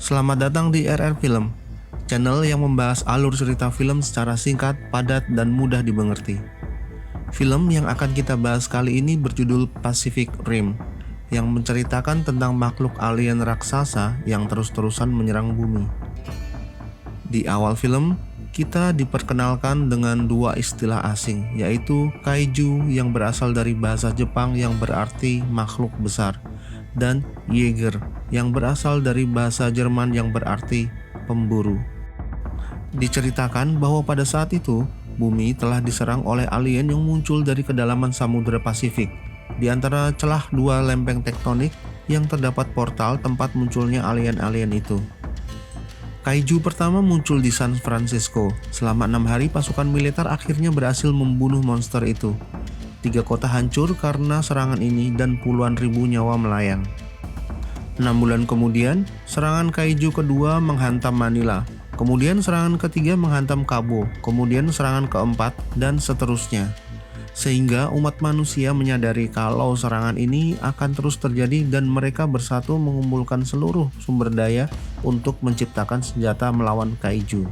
Selamat datang di RR Film, channel yang membahas alur cerita film secara singkat, padat, dan mudah dimengerti. Film yang akan kita bahas kali ini berjudul Pacific Rim, yang menceritakan tentang makhluk alien raksasa yang terus-terusan menyerang bumi. Di awal film, kita diperkenalkan dengan dua istilah asing, yaitu kaiju yang berasal dari bahasa Jepang yang berarti makhluk besar, dan Jäger yang berasal dari bahasa Jerman yang berarti pemburu. Diceritakan bahwa pada saat itu, bumi telah diserang oleh alien yang muncul dari kedalaman Samudra Pasifik. Di antara celah dua lempeng tektonik yang terdapat portal tempat munculnya alien-alien itu. Kaiju pertama muncul di San Francisco. Selama 6 hari pasukan militer akhirnya berhasil membunuh monster itu. 3 kota hancur karena serangan ini dan puluhan ribu nyawa melayang. 6 bulan kemudian, serangan kaiju kedua menghantam Manila. Kemudian serangan ketiga menghantam Cabo. Kemudian serangan keempat dan seterusnya. Sehingga umat manusia menyadari kalau serangan ini akan terus terjadi dan mereka bersatu mengumpulkan seluruh sumber daya untuk menciptakan senjata melawan kaiju.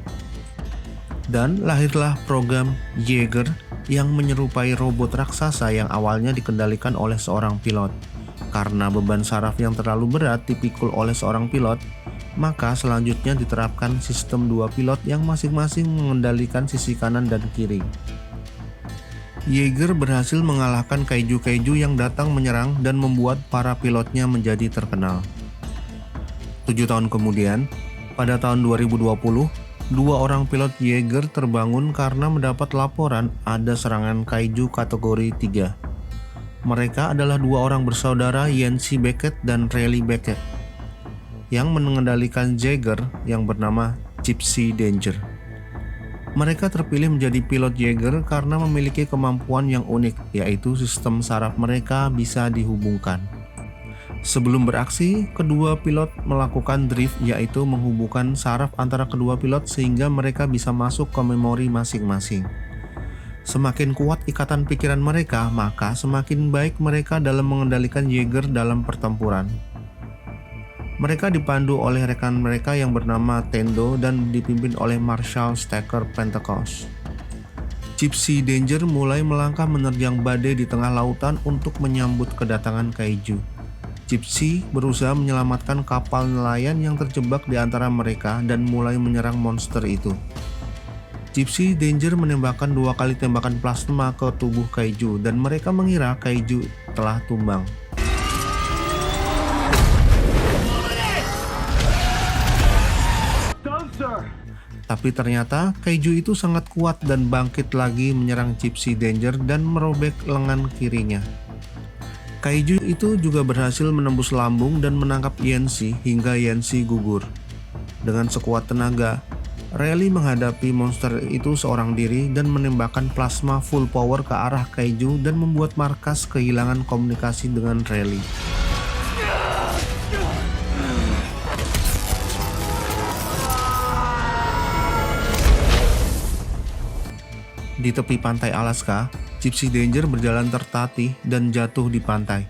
Dan lahirlah program Jäger yang menyerupai robot raksasa yang awalnya dikendalikan oleh seorang pilot. Karena beban saraf yang terlalu berat dipikul oleh seorang pilot, maka selanjutnya diterapkan sistem dua pilot yang masing-masing mengendalikan sisi kanan dan kiri. Jäger berhasil mengalahkan kaiju-kaiju yang datang menyerang dan membuat para pilotnya menjadi terkenal. 7 tahun kemudian, pada tahun 2020, dua orang pilot Jäger terbangun karena mendapat laporan ada serangan kaiju kategori 3. Mereka adalah dua orang bersaudara Yancey Beckett dan Riley Beckett yang mengendalikan Jäger yang bernama Gypsy Danger. Mereka terpilih menjadi pilot Jäger karena memiliki kemampuan yang unik, yaitu sistem saraf mereka bisa dihubungkan. Sebelum beraksi, kedua pilot melakukan drift, yaitu menghubungkan saraf antara kedua pilot sehingga mereka bisa masuk ke memori masing-masing. Semakin kuat ikatan pikiran mereka, maka semakin baik mereka dalam mengendalikan Jäger dalam pertempuran. Mereka dipandu oleh rekan mereka yang bernama Tendo dan dipimpin oleh Marshal Stacker Pentecost. Gypsy Danger mulai melangkah menerjang badai di tengah lautan untuk menyambut kedatangan kaiju. Gypsy berusaha menyelamatkan kapal nelayan yang terjebak di antara mereka dan mulai menyerang monster itu. Gypsy Danger menembakkan 2 kali tembakan plasma ke tubuh kaiju dan mereka mengira kaiju telah tumbang. Tapi ternyata kaiju itu sangat kuat dan bangkit lagi menyerang Gypsy Danger dan merobek lengan kirinya. Kaiju itu juga berhasil menembus lambung dan menangkap Yancey hingga Yancey gugur. Dengan sekuat tenaga, Riley menghadapi monster itu seorang diri dan menembakkan plasma full power ke arah kaiju dan membuat markas kehilangan komunikasi dengan Riley. Di tepi pantai Alaska, Gypsy Danger berjalan tertatih dan jatuh di pantai.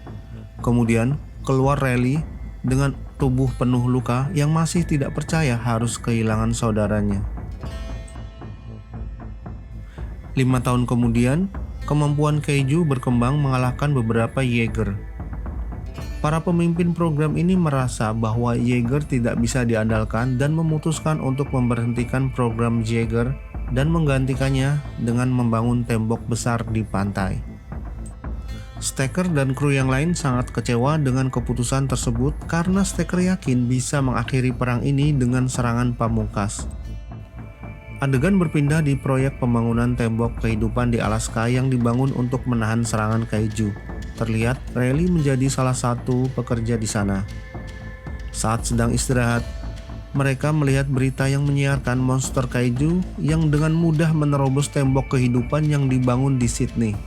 Kemudian, keluar Riley dengan tubuh penuh luka yang masih tidak percaya harus kehilangan saudaranya. 5 tahun kemudian, kemampuan kaiju berkembang mengalahkan beberapa Jäger. Para pemimpin program ini merasa bahwa Jäger tidak bisa diandalkan dan memutuskan untuk memberhentikan program Jäger dan menggantikannya dengan membangun tembok besar di pantai. Stacker dan kru yang lain sangat kecewa dengan keputusan tersebut karena Stacker yakin bisa mengakhiri perang ini dengan serangan pamungkas. Adegan berpindah di proyek pembangunan tembok kehidupan di Alaska yang dibangun untuk menahan serangan kaiju. Terlihat Riley menjadi salah satu pekerja di sana. Saat sedang istirahat, mereka melihat berita yang menyiarkan monster kaiju yang dengan mudah menerobos tembok kehidupan yang dibangun di Sydney.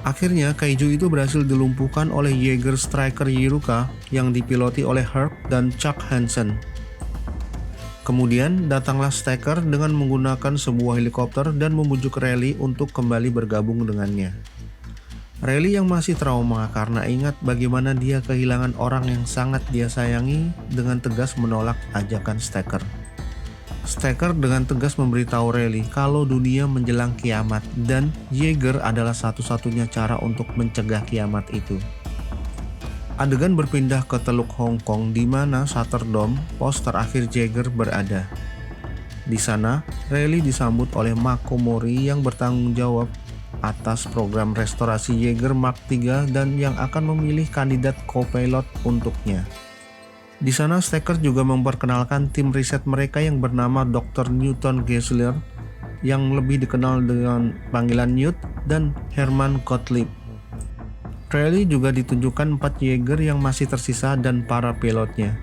Akhirnya kaiju itu berhasil dilumpuhkan oleh Jäger Striker Yiruka yang dipiloti oleh Herc dan Chuck Hansen. Kemudian datanglah Stacker dengan menggunakan sebuah helikopter dan membujuk Riley untuk kembali bergabung dengannya. Riley yang masih trauma karena ingat bagaimana dia kehilangan orang yang sangat dia sayangi dengan tegas menolak ajakan Stacker. Stacker dengan tegas memberitahu Riley kalau dunia menjelang kiamat dan Jaeger adalah satu-satunya cara untuk mencegah kiamat itu. Adegan berpindah ke Teluk Hong Kong di mana Shutterdome, pos terakhir Jaeger, berada. Di sana, Riley disambut oleh Mako Mori yang bertanggung jawab atas program restorasi Jaeger Mark III dan yang akan memilih kandidat co-pilot untuknya. Di sana Stacker juga memperkenalkan tim riset mereka yang bernama Dr. Newton Geisler yang lebih dikenal dengan panggilan Newt dan Herman Gottlieb. Riley juga ditunjukkan 4 Jaeger yang masih tersisa dan para pilotnya.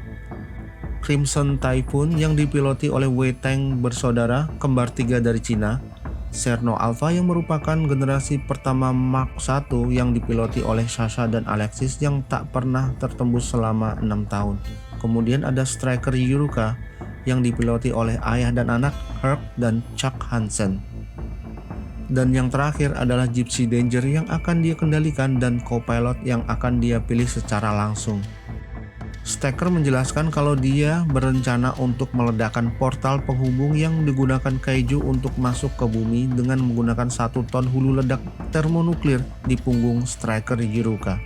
Crimson Typhoon yang dipiloti oleh Wei Tang bersaudara, kembar 3 dari Cina. Cerno Alpha yang merupakan generasi pertama Mark I yang dipiloti oleh Sasha dan Alexis yang tak pernah tertembus selama 6 tahun. Kemudian ada Striker Yuruka yang dipiloti oleh ayah dan anak Herc dan Chuck Hansen. Dan yang terakhir adalah Gypsy Danger yang akan dia kendalikan dan co-pilot yang akan dia pilih secara langsung. Stacker menjelaskan kalau dia berencana untuk meledakkan portal penghubung yang digunakan Kaiju untuk masuk ke bumi dengan menggunakan 1 ton hulu ledak termonuklir di punggung Striker Yuruka.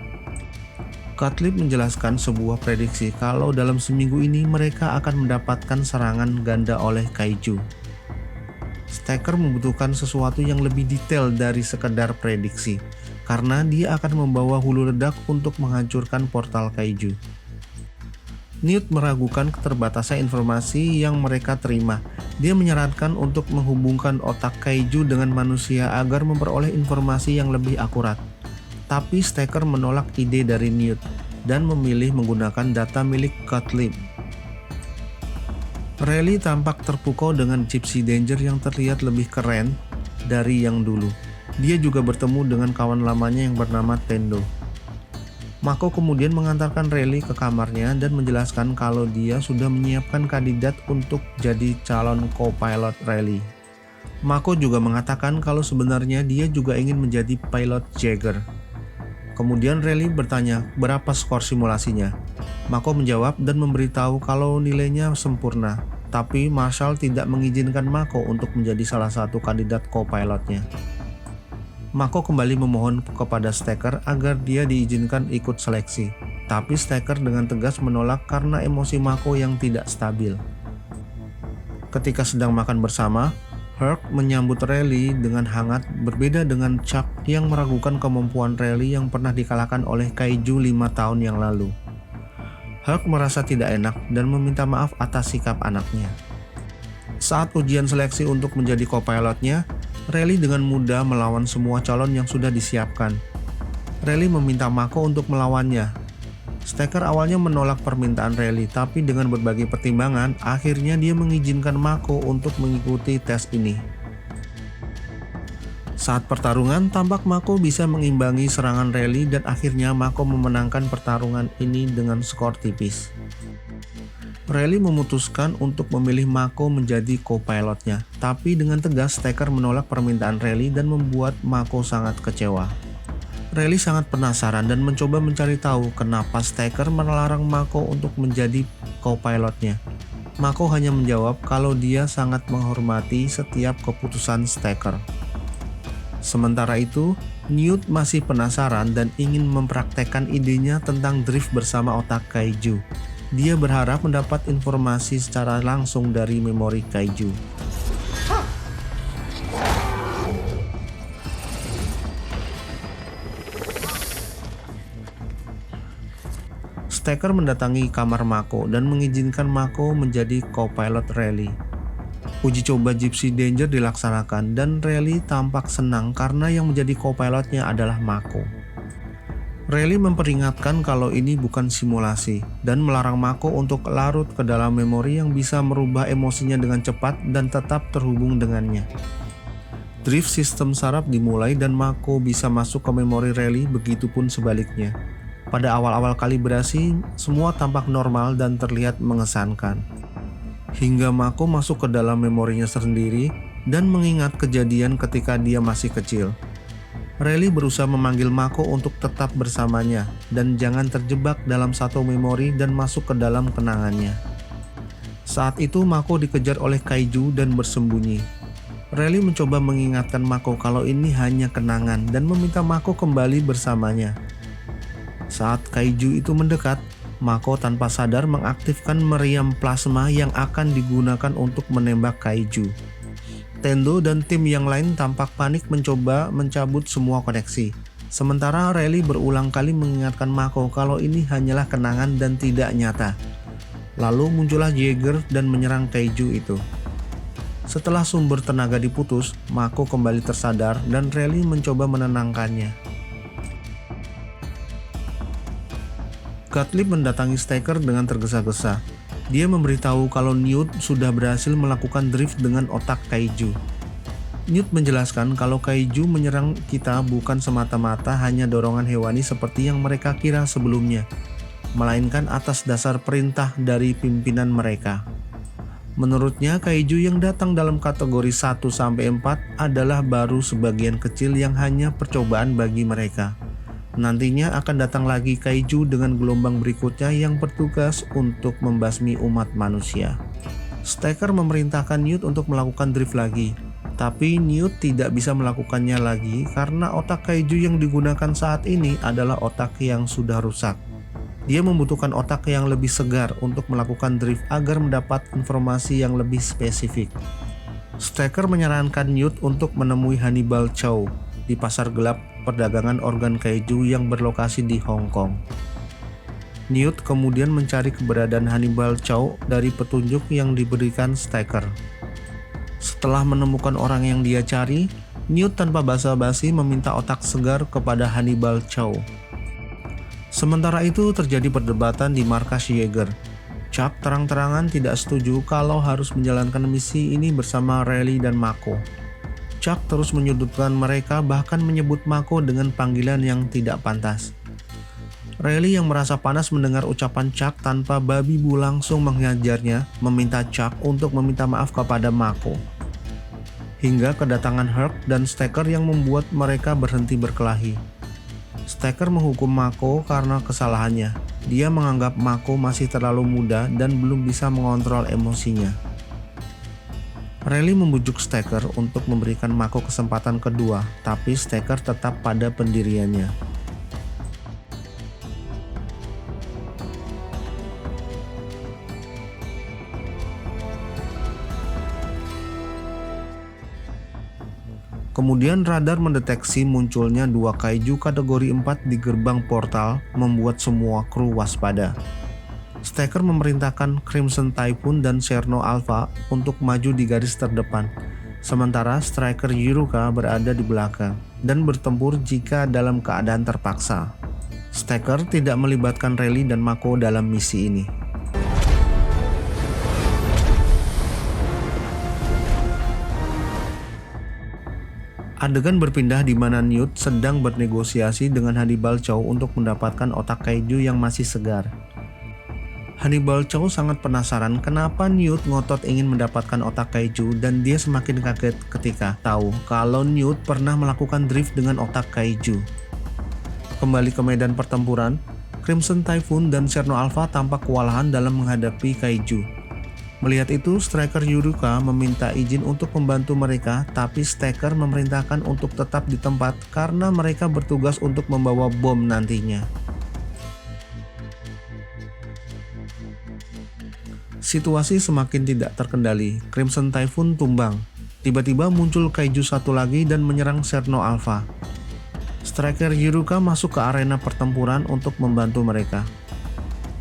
Gottlieb menjelaskan sebuah prediksi kalau dalam seminggu ini mereka akan mendapatkan serangan ganda oleh Kaiju. Stacker membutuhkan sesuatu yang lebih detail dari sekedar prediksi, karena dia akan membawa hulu ledak untuk menghancurkan portal Kaiju. Newt meragukan keterbatasan informasi yang mereka terima. Dia menyarankan untuk menghubungkan otak Kaiju dengan manusia agar memperoleh informasi yang lebih akurat. Tapi Stacker menolak ide dari Newt dan memilih menggunakan data milik Gottlieb. Riley tampak terpukau dengan Gypsy Danger yang terlihat lebih keren dari yang dulu. Dia juga bertemu dengan kawan lamanya yang bernama Tendo. Mako kemudian mengantarkan Riley ke kamarnya dan menjelaskan kalau dia sudah menyiapkan kandidat untuk jadi calon co-pilot Riley. Mako juga mengatakan kalau sebenarnya dia juga ingin menjadi pilot Jaeger. Kemudian Riley bertanya berapa skor simulasinya. Mako menjawab dan memberitahu kalau nilainya sempurna, tapi Marshall tidak mengizinkan Mako untuk menjadi salah satu kandidat co-pilotnya. Mako kembali memohon kepada Stacker agar dia diizinkan ikut seleksi, tapi Stacker dengan tegas menolak karena emosi Mako yang tidak stabil. Ketika sedang makan bersama, Herc menyambut Riley dengan hangat, berbeda dengan Chuck yang meragukan kemampuan Riley yang pernah dikalahkan oleh Kaiju 5 tahun yang lalu. Herc merasa tidak enak dan meminta maaf atas sikap anaknya. Saat ujian seleksi untuk menjadi co-pilotnya, Riley dengan mudah melawan semua calon yang sudah disiapkan. Riley meminta Mako untuk melawannya. Stacker awalnya menolak permintaan Riley, tapi dengan berbagai pertimbangan, akhirnya dia mengizinkan Mako untuk mengikuti tes ini. Saat pertarungan, tampak Mako bisa mengimbangi serangan Riley dan akhirnya Mako memenangkan pertarungan ini dengan skor tipis. Riley memutuskan untuk memilih Mako menjadi co-pilotnya, tapi dengan tegas Stacker menolak permintaan Riley dan membuat Mako sangat kecewa. Riley sangat penasaran dan mencoba mencari tahu kenapa Stacker melarang Mako untuk menjadi co-pilotnya. Mako hanya menjawab kalau dia sangat menghormati setiap keputusan Stacker. Sementara itu, Newt masih penasaran dan ingin mempraktekkan idenya tentang drift bersama otak Kaiju. Dia berharap mendapat informasi secara langsung dari memori Kaiju. Stacker mendatangi kamar Mako dan mengizinkan Mako menjadi co-pilot Riley. Uji coba Gypsy Danger dilaksanakan dan Riley tampak senang karena yang menjadi co-pilotnya adalah Mako. Riley memperingatkan kalau ini bukan simulasi dan melarang Mako untuk larut ke dalam memori yang bisa merubah emosinya dengan cepat dan tetap terhubung dengannya. Drift sistem saraf dimulai dan Mako bisa masuk ke memori Riley, begitupun sebaliknya. Pada awal-awal kalibrasi, semua tampak normal dan terlihat mengesankan. Hingga Mako masuk ke dalam memorinya sendiri dan mengingat kejadian ketika dia masih kecil. Rayleigh berusaha memanggil Mako untuk tetap bersamanya dan jangan terjebak dalam satu memori dan masuk ke dalam kenangannya. Saat itu Mako dikejar oleh kaiju dan bersembunyi. Rayleigh mencoba mengingatkan Mako kalau ini hanya kenangan dan meminta Mako kembali bersamanya. Saat kaiju itu mendekat, Mako tanpa sadar mengaktifkan meriam plasma yang akan digunakan untuk menembak kaiju. Tendo dan tim yang lain tampak panik mencoba mencabut semua koneksi. Sementara Rayleigh berulang kali mengingatkan Mako kalau ini hanyalah kenangan dan tidak nyata. Lalu muncullah Jaeger dan menyerang kaiju itu. Setelah sumber tenaga diputus, Mako kembali tersadar dan Rayleigh mencoba menenangkannya. Gottlieb mendatangi Stacker dengan tergesa-gesa. Dia memberitahu kalau Newt sudah berhasil melakukan drift dengan otak kaiju. Newt menjelaskan kalau kaiju menyerang kita bukan semata-mata hanya dorongan hewani seperti yang mereka kira sebelumnya, melainkan atas dasar perintah dari pimpinan mereka. Menurutnya, kaiju yang datang dalam kategori 1-4 adalah baru sebagian kecil yang hanya percobaan bagi mereka. Nantinya akan datang lagi kaiju dengan gelombang berikutnya yang bertugas untuk membasmi umat manusia. Stacker memerintahkan Newt untuk melakukan drift lagi, tapi Newt tidak bisa melakukannya lagi karena otak kaiju yang digunakan saat ini adalah otak yang sudah rusak. Dia membutuhkan otak yang lebih segar untuk melakukan drift agar mendapat informasi yang lebih spesifik. Stacker menyarankan Newt untuk menemui Hannibal Chow di pasar gelap perdagangan organ kaiju yang berlokasi di Hong Kong. Newt kemudian mencari keberadaan Hannibal Chow dari petunjuk yang diberikan Stacker. Setelah menemukan orang yang dia cari, Newt tanpa basa-basi meminta otak segar kepada Hannibal Chow. Sementara itu terjadi perdebatan di markas Jaeger. Chuck terang-terangan tidak setuju kalau harus menjalankan misi ini bersama Rayleigh dan Mako. Chuck terus menyudutkan mereka, bahkan menyebut Mako dengan panggilan yang tidak pantas. Rayleigh yang merasa panas mendengar ucapan Chuck tanpa babi bu langsung menghajarnya, meminta Chuck untuk meminta maaf kepada Mako. Hingga kedatangan Herc dan Stacker yang membuat mereka berhenti berkelahi. Stacker menghukum Mako karena kesalahannya. Dia menganggap Mako masih terlalu muda dan belum bisa mengontrol emosinya. Rayleigh membujuk Stacker untuk memberikan Mako kesempatan kedua, tapi Stacker tetap pada pendiriannya. Kemudian radar mendeteksi munculnya dua kaiju kategori 4 di gerbang portal, membuat semua kru waspada. Stacker memerintahkan Crimson Typhoon dan Cherno Alpha untuk maju di garis terdepan, sementara Striker Yiruka berada di belakang dan bertempur jika dalam keadaan terpaksa. Stacker tidak melibatkan Rayleigh dan Mako dalam misi ini. Adegan berpindah di mana Newt sedang bernegosiasi dengan Hannibal Chow untuk mendapatkan otak kaiju yang masih segar. Hannibal Chow sangat penasaran kenapa Newt ngotot ingin mendapatkan otak kaiju, dan dia semakin kaget ketika tahu kalau Newt pernah melakukan drift dengan otak kaiju. Kembali ke medan pertempuran, Crimson Typhoon dan Cherno Alpha tampak kewalahan dalam menghadapi kaiju. Melihat itu, Striker Yiruka meminta izin untuk membantu mereka, tapi Stacker memerintahkan untuk tetap di tempat karena mereka bertugas untuk membawa bom nantinya. Situasi semakin tidak terkendali. Crimson Typhoon tumbang. Tiba-tiba muncul kaiju satu lagi dan menyerang Cherno Alpha. Striker Yiruka masuk ke arena pertempuran untuk membantu mereka.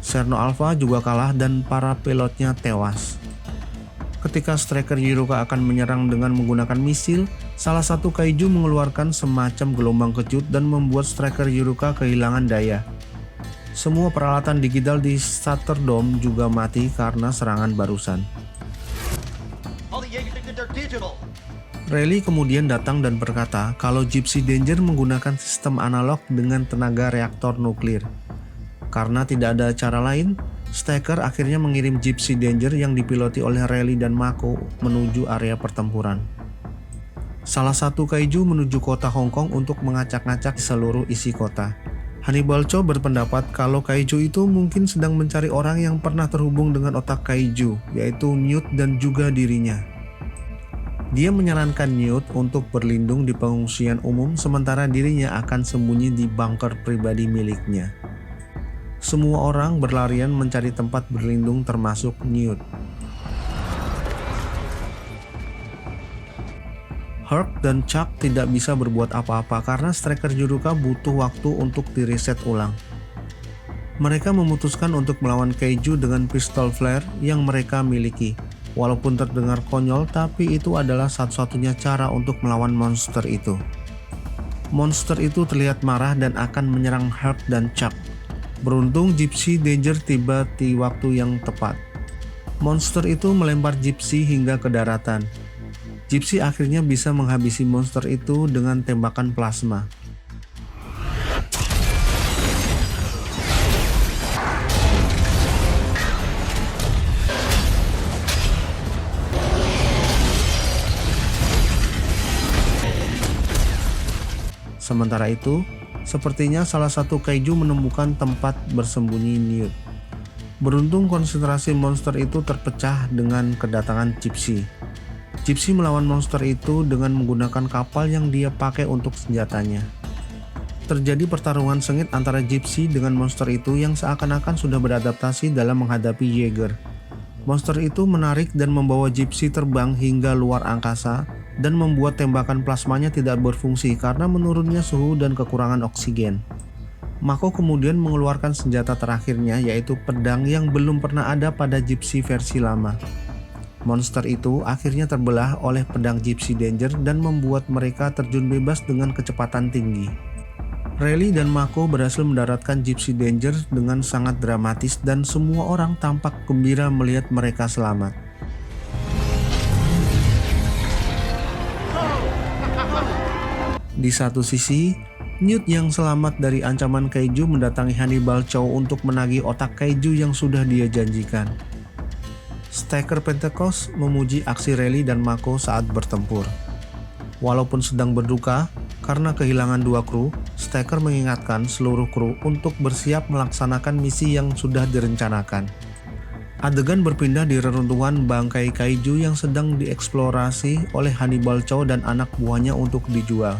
Cherno Alpha juga kalah dan para pilotnya tewas. Ketika Striker Yiruka akan menyerang dengan menggunakan misil, salah satu kaiju mengeluarkan semacam gelombang kejut dan membuat Striker Yiruka kehilangan daya. Semua peralatan digital di Stardome juga mati karena serangan barusan. Rayleigh kemudian datang dan berkata kalau Gypsy Danger menggunakan sistem analog dengan tenaga reaktor nuklir. Karena tidak ada cara lain, Stacker akhirnya mengirim Gypsy Danger yang dipiloti oleh Rayleigh dan Mako menuju area pertempuran. Salah satu kaiju menuju kota Hong Kong untuk mengacak-ngacak seluruh isi kota. Hannibal Chow berpendapat kalau kaiju itu mungkin sedang mencari orang yang pernah terhubung dengan otak kaiju, yaitu Newt dan juga dirinya. Dia menyarankan Newt untuk berlindung di pengungsian umum sementara dirinya akan sembunyi di bunker pribadi miliknya. Semua orang berlarian mencari tempat berlindung termasuk Newt. Herc dan Chuck tidak bisa berbuat apa-apa karena striker Judoka butuh waktu untuk direset ulang. Mereka memutuskan untuk melawan kaiju dengan pistol flare yang mereka miliki. Walaupun terdengar konyol, tapi itu adalah satu-satunya cara untuk melawan monster itu. Monster itu terlihat marah dan akan menyerang Herc dan Chuck. Beruntung Gypsy Danger tiba di waktu yang tepat. Monster itu melempar Gypsy hingga ke daratan. Gypsy akhirnya bisa menghabisi monster itu dengan tembakan plasma. Sementara itu, sepertinya salah satu kaiju menemukan tempat bersembunyi Newt. Beruntung konsentrasi monster itu terpecah dengan kedatangan Gypsy. Gypsy melawan monster itu dengan menggunakan kapal yang dia pakai untuk senjatanya. Terjadi pertarungan sengit antara Gypsy dengan monster itu yang seakan-akan sudah beradaptasi dalam menghadapi Jaeger. Monster itu menarik dan membawa Gypsy terbang hingga luar angkasa dan membuat tembakan plasmanya tidak berfungsi karena menurunnya suhu dan kekurangan oksigen. Mako kemudian mengeluarkan senjata terakhirnya, yaitu pedang yang belum pernah ada pada Gypsy versi lama. Monster itu akhirnya terbelah oleh pedang Gypsy Danger dan membuat mereka terjun bebas dengan kecepatan tinggi. Riley dan Mako berhasil mendaratkan Gypsy Danger dengan sangat dramatis dan semua orang tampak gembira melihat mereka selamat. Di satu sisi, Newt yang selamat dari ancaman kaiju mendatangi Hannibal Chow untuk menagih otak kaiju yang sudah dia janjikan. Stacker Pentecost memuji aksi Riley dan Mako saat bertempur. Walaupun sedang berduka karena kehilangan dua kru, Stacker mengingatkan seluruh kru untuk bersiap melaksanakan misi yang sudah direncanakan. Adegan berpindah di reruntuhan bangkai kaiju yang sedang dieksplorasi oleh Hannibal Chow dan anak buahnya untuk dijual.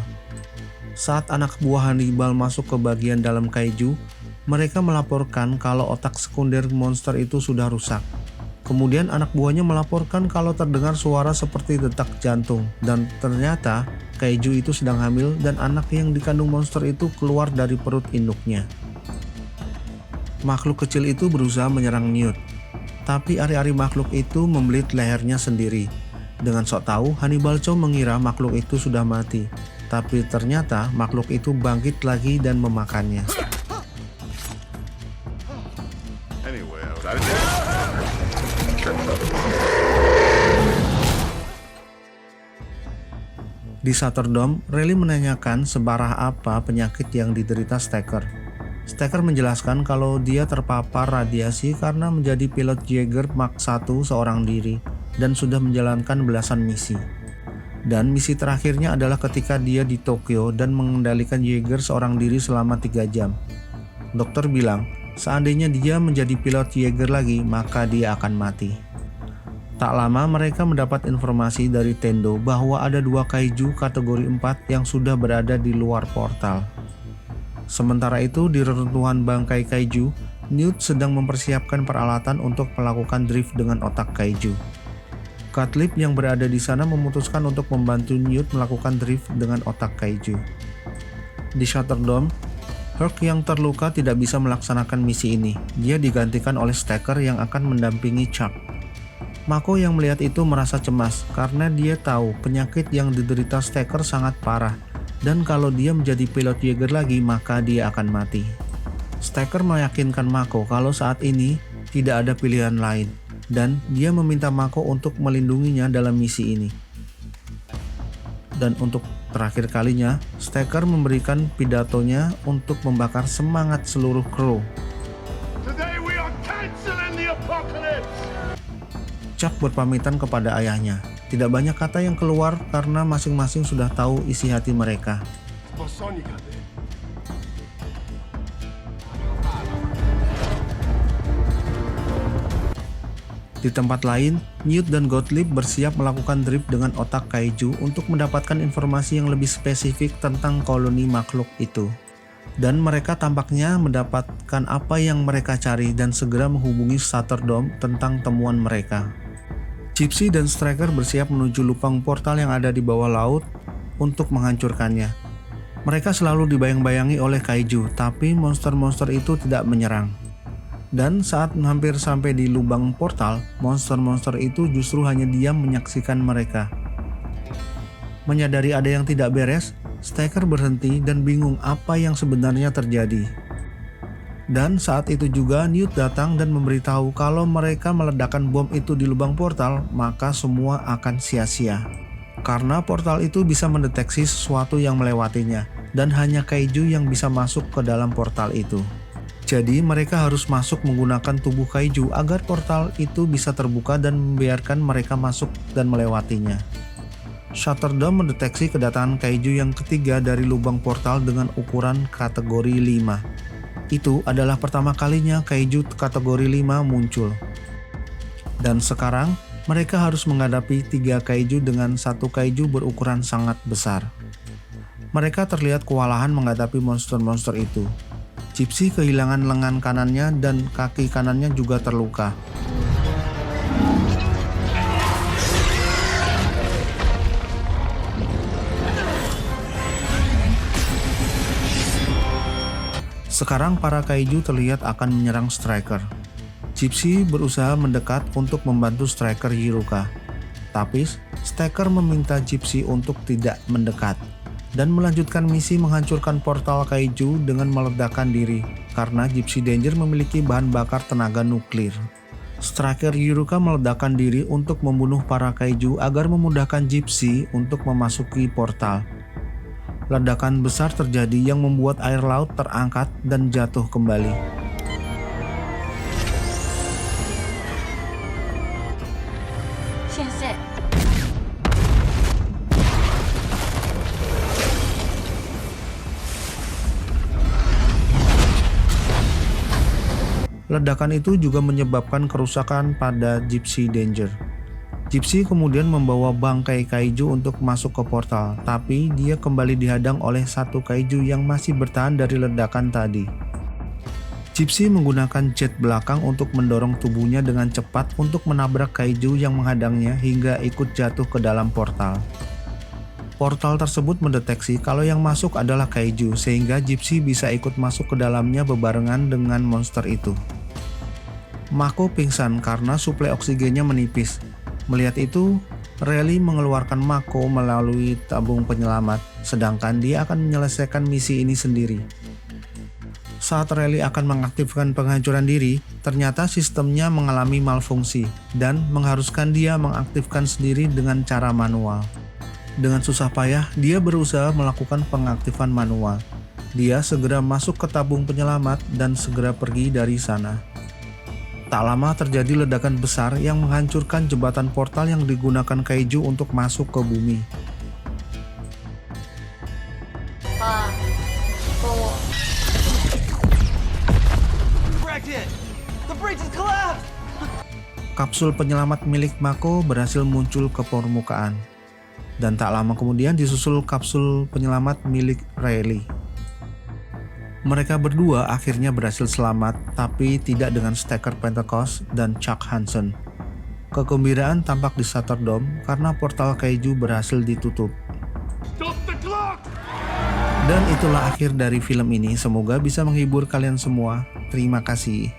Saat anak buah Hannibal masuk ke bagian dalam kaiju, mereka melaporkan kalau otak sekunder monster itu sudah rusak. Kemudian anak buahnya melaporkan kalau terdengar suara seperti detak jantung, dan ternyata kaiju itu sedang hamil dan anak yang dikandung monster itu keluar dari perut induknya. Makhluk kecil itu berusaha menyerang Newt, tapi ari-ari makhluk itu membelit lehernya sendiri. Dengan sok tahu, Hannibal Chow mengira makhluk itu sudah mati, tapi ternyata makhluk itu bangkit lagi dan memakannya. Di Satterdome, Riley menanyakan separah apa penyakit yang diderita Stacker. Stacker menjelaskan kalau dia terpapar radiasi karena menjadi pilot Jaeger Mark I seorang diri dan sudah menjalankan belasan misi. Dan misi terakhirnya adalah ketika dia di Tokyo dan mengendalikan Jaeger seorang diri selama 3 jam. Dokter bilang, seandainya dia menjadi pilot Jaeger lagi, maka dia akan mati. Tak lama mereka mendapat informasi dari Tendo bahwa ada 2 kaiju kategori 4 yang sudah berada di luar portal. Sementara itu di reruntuhan bangkai kaiju, Newt sedang mempersiapkan peralatan untuk melakukan drift dengan otak kaiju. Cutlip yang berada di sana memutuskan untuk membantu Newt melakukan drift dengan otak kaiju. Di Satterdome, Herc yang terluka tidak bisa melaksanakan misi ini. Dia digantikan oleh Stacker yang akan mendampingi Chuck. Mako yang melihat itu merasa cemas karena dia tahu penyakit yang diderita Stacker sangat parah dan kalau dia menjadi pilot Jaeger lagi maka dia akan mati. Stacker meyakinkan Mako kalau saat ini tidak ada pilihan lain dan dia meminta Mako untuk melindunginya dalam misi ini. Dan untuk terakhir kalinya, Stacker memberikan pidatonya untuk membakar semangat seluruh kru. Chuck berpamitan kepada ayahnya. Tidak banyak kata yang keluar karena masing-masing sudah tahu isi hati mereka. Di tempat lain, Newt dan Gottlieb bersiap melakukan drip dengan otak kaiju untuk mendapatkan informasi yang lebih spesifik tentang koloni makhluk itu. Dan mereka tampaknya mendapatkan apa yang mereka cari dan segera menghubungi Satterdom tentang temuan mereka. Gypsy dan Striker bersiap menuju lubang portal yang ada di bawah laut untuk menghancurkannya. Mereka selalu dibayang-bayangi oleh kaiju, tapi monster-monster itu tidak menyerang. Dan saat hampir sampai di lubang portal, monster-monster itu justru hanya diam menyaksikan mereka. Menyadari ada yang tidak beres, Striker berhenti dan bingung apa yang sebenarnya terjadi. Dan saat itu juga Newt datang dan memberitahu kalau mereka meledakkan bom itu di lubang portal, maka semua akan sia-sia. Karena portal itu bisa mendeteksi sesuatu yang melewatinya, dan hanya kaiju yang bisa masuk ke dalam portal itu. Jadi mereka harus masuk menggunakan tubuh kaiju agar portal itu bisa terbuka dan membiarkan mereka masuk dan melewatinya. Satterdom mendeteksi kedatangan kaiju yang ketiga dari lubang portal dengan ukuran kategori 5. Itu adalah pertama kalinya kaiju kategori 5 muncul. Dan sekarang mereka harus menghadapi 3 kaiju dengan 1 kaiju berukuran sangat besar. Mereka terlihat kewalahan menghadapi monster-monster itu. Gypsy kehilangan lengan kanannya dan kaki kanannya juga terluka. Sekarang para kaiju terlihat akan menyerang Striker. Gypsy berusaha mendekat untuk membantu Striker Yiruka. Tapi Striker meminta Gypsy untuk tidak mendekat dan melanjutkan misi menghancurkan portal kaiju dengan meledakkan diri karena Gypsy Danger memiliki bahan bakar tenaga nuklir. Striker Yiruka meledakkan diri untuk membunuh para kaiju agar memudahkan Gypsy untuk memasuki portal. Ledakan besar terjadi yang membuat air laut terangkat dan jatuh kembali. Ledakan itu juga menyebabkan kerusakan pada Gypsy Danger. Gypsy kemudian membawa bangkai kaiju untuk masuk ke portal, tapi dia kembali dihadang oleh 1 kaiju yang masih bertahan dari ledakan tadi. Gypsy menggunakan jet belakang untuk mendorong tubuhnya dengan cepat untuk menabrak kaiju yang menghadangnya hingga ikut jatuh ke dalam portal. Portal tersebut mendeteksi kalau yang masuk adalah kaiju, sehingga Gypsy bisa ikut masuk ke dalamnya bebarengan dengan monster itu. Mako pingsan karena suplai oksigennya menipis. Melihat itu, Rally mengeluarkan Mako melalui tabung penyelamat, sedangkan dia akan menyelesaikan misi ini sendiri. Saat Rally akan mengaktifkan penghancuran diri, ternyata sistemnya mengalami malfungsi dan mengharuskan dia mengaktifkan sendiri dengan cara manual. Dengan susah payah, dia berusaha melakukan pengaktifan manual. Dia segera masuk ke tabung penyelamat dan segera pergi dari sana. Tak lama terjadi ledakan besar yang menghancurkan jembatan portal yang digunakan kaiju untuk masuk ke bumi. Kapsul penyelamat milik Mako berhasil muncul ke permukaan. Dan tak lama kemudian disusul kapsul penyelamat milik Riley. Mereka berdua akhirnya berhasil selamat, tapi tidak dengan Striker Pentecost dan Chuck Hansen. Kegembiraan tampak di Satterdom karena portal kaiju berhasil ditutup. Dan itulah akhir dari film ini. Semoga bisa menghibur kalian semua. Terima kasih.